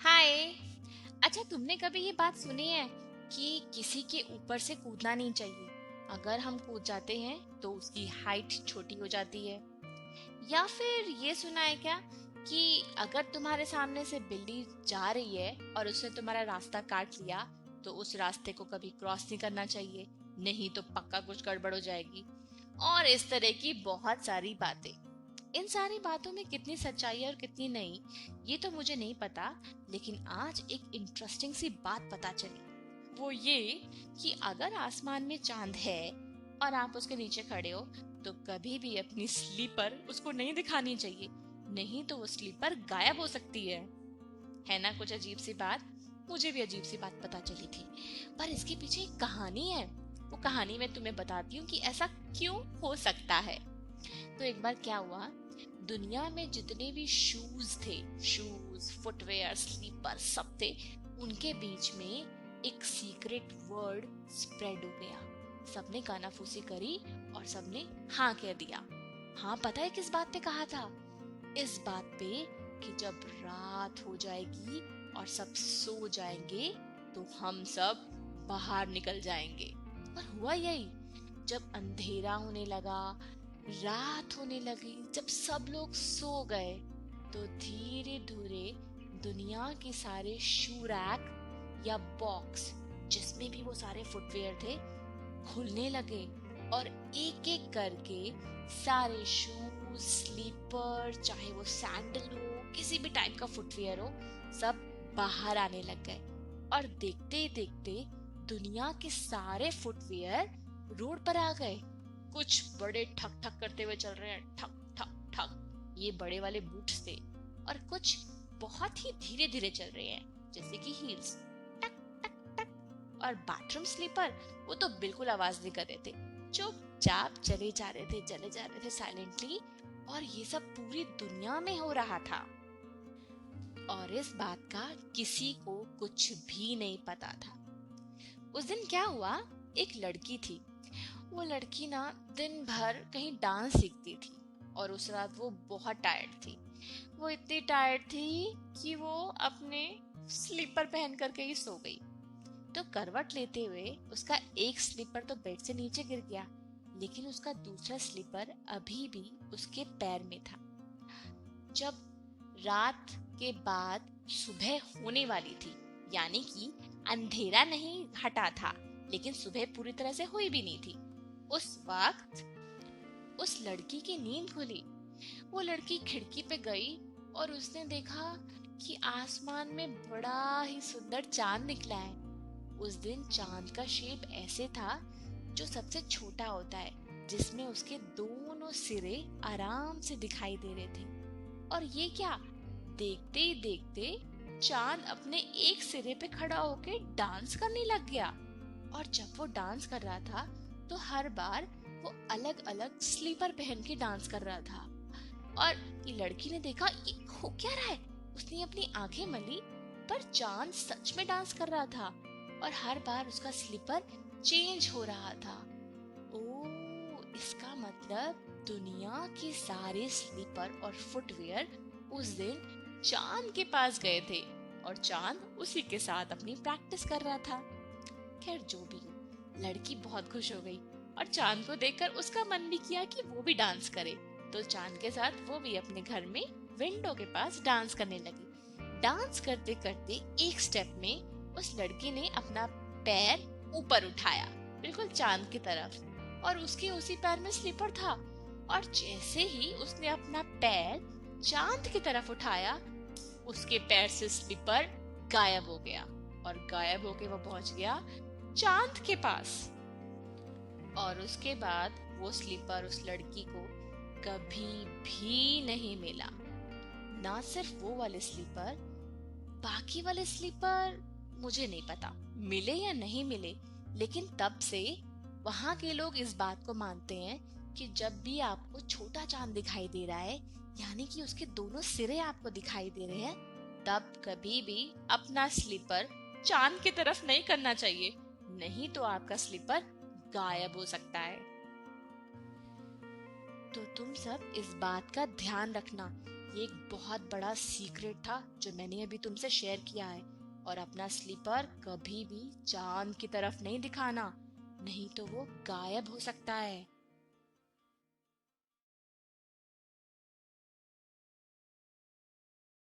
हाय। अच्छा, तुमने कभी ये बात सुनी है कि किसी के ऊपर से कूदना नहीं चाहिए। अगर हम कूद जाते हैं तो उसकी हाइट छोटी हो जाती है। या फिर ये सुना है क्या कि अगर तुम्हारे सामने से बिल्ली जा रही है और उसने तुम्हारा रास्ता काट लिया तो उस रास्ते को कभी क्रॉस नहीं करना चाहिए, नहीं तो पक्का कुछ गड़बड़ हो जाएगी। और इस तरह की बहुत सारी बातें। इन सारी बातों में कितनी सच्चाई है और कितनी नहीं, ये तो मुझे नहीं पता। लेकिन आज एक इंटरेस्टिंग सी बात पता चली, वो ये कि अगर आसमान में चांद है और आप उसके नीचे खड़े हो तो कभी भी अपनी स्लीपर उसको नहीं दिखानी चाहिए, नहीं तो वो स्लीपर गायब हो सकती है ना। कुछ अजीब सी बात। मुझे भी अजीब सी बात पता चली थी, पर इसके पीछे एक कहानी है। वो कहानी मैं तुम्हें बताती हूँ कि ऐसा क्यों हो सकता है। तो एक बार क्या हुआ, दुनिया में जितने भी शूज थे, शूज, फुटवेयर, स्लीपर सब थे, उनके बीच में एक सीक्रेट वर्ड स्प्रेड हो गया। सबने कानाफूसी करी और सबने हाँ कह दिया। हाँ, पता है किस बात पे कहा था? इस बात पे कि जब रात हो जाएगी और सब सो जाएंगे तो हम सब बाहर निकल जाएंगे। और हुआ यही। जब अंधेरा होने लगा, रात होने लगी, जब सब लोग सो गए तो धीरे धीरे दुनिया के सारे शू रैक या बॉक्स जिसमें भी वो सारे फुटवेयर थे खुलने लगे। और एक एक करके सारे शूज, स्लीपर, चाहे वो सैंडल हो, किसी भी टाइप का फुटवेयर हो, सब बाहर आने लग गए। और देखते ही देखते दुनिया के सारे फुटवेयर रोड पर आ गए। कुछ बड़े ठक ठक करते हुए चल रहे हैं, ठक ठक ठक, ये बड़े वाले बूट्स थे। और कुछ बहुत ही धीरे धीरे चल रहे हैं, जैसे कि हील्स, टक टक टक। और बाथरूम स्लीपर, वो तो बिल्कुल आवाज नहीं कर रहे थे, चुपचाप चले जा रहे थे साइलेंटली। और ये सब पूरी दुनिया में हो रहा था और इस बात का किसी को कुछ भी नहीं पता था। उस दिन क्या हुआ, एक लड़की थी। वो लड़की ना दिन भर कहीं डांस सीखती थी और उस रात वो बहुत टायर्ड थी। वो इतनी टायर्ड थी कि वो अपने स्लीपर पहन करके ही सो गई। तो करवट लेते हुए उसका एक स्लीपर तो बेड से नीचे गिर गया, लेकिन उसका दूसरा स्लीपर अभी भी उसके पैर में था। जब रात के बाद सुबह होने वाली थी, यानी कि अंधेरा नहीं हटा था लेकिन सुबह पूरी तरह से हुई भी नहीं थी, उस वक्त उस लड़की की नींद खुली। वो लड़की खिड़की पे गई और उसने देखा कि आसमान में बड़ा ही सुंदर चांद निकला है। उस दिन चांद का शेप ऐसे था जो सबसे छोटा होता है, जिसमें उसके दोनों सिरे आराम से दिखाई दे रहे थे। और ये क्या, देखते ही देखते चांद अपने एक सिरे पे खड़ा होके डांस करने लग गया। और जब वो डांस कर रहा था तो हर बार वो अलग अलग स्लीपर पहन के डांस कर रहा था। और ये लड़की ने देखा ये हो क्या रहा है। उसने अपनी आंखें मली, पर चांद सच में डांस कर रहा था और हर बार उसका स्लीपर चेंज हो रहा था। ओ, इसका मतलब दुनिया के सारे स्लीपर और फुटवेयर उस दिन चांद के पास गए थे और चांद उसी के साथ अपनी प्रैक्टिस कर रहा था। खैर जो भी हो, लड़की बहुत खुश हो गई और चांद को देखकर उसका मन भी किया कि वो भी डांस करे। तो चांद के साथ वो भी अपने घर में विंडो के पास डांस करने लगी। डांस करते करते एक स्टेप में उस लड़की ने अपना पैर ऊपर उठाया, बिल्कुल चांद की तरफ, और उसके उसी पैर में स्लीपर था। और जैसे ही उसने अपना पैर चांद की तरफ उठाया, उसके पैर से स्लीपर गायब हो गया और गायब होके वो पहुंच गया चांद के पास। और उसके बाद वो स्लीपर उस लड़की को कभी भी नहीं मिला। ना सिर्फ वो वाले स्लीपर, बाकी वाले स्लीपर मुझे नहीं पता मिले या नहीं मिले। लेकिन तब से वहां के लोग इस बात को मानते हैं कि जब भी आपको छोटा चांद दिखाई दे रहा है, यानी कि उसके दोनों सिरे आपको दिखाई दे रहे हैं, तब कभी भी अपना स्लीपर चांद की तरफ नहीं करना चाहिए, नहीं तो आपका स्लीपर गायब हो सकता है। तो तुम सब इस बात का ध्यान रखना ये एक बहुत बड़ा सीक्रेट था जो मैंने अभी तुमसे शेयर किया है। और अपना स्लीपर कभी भी चांद की तरफ नहीं दिखाना, नहीं तो वो गायब हो सकता है।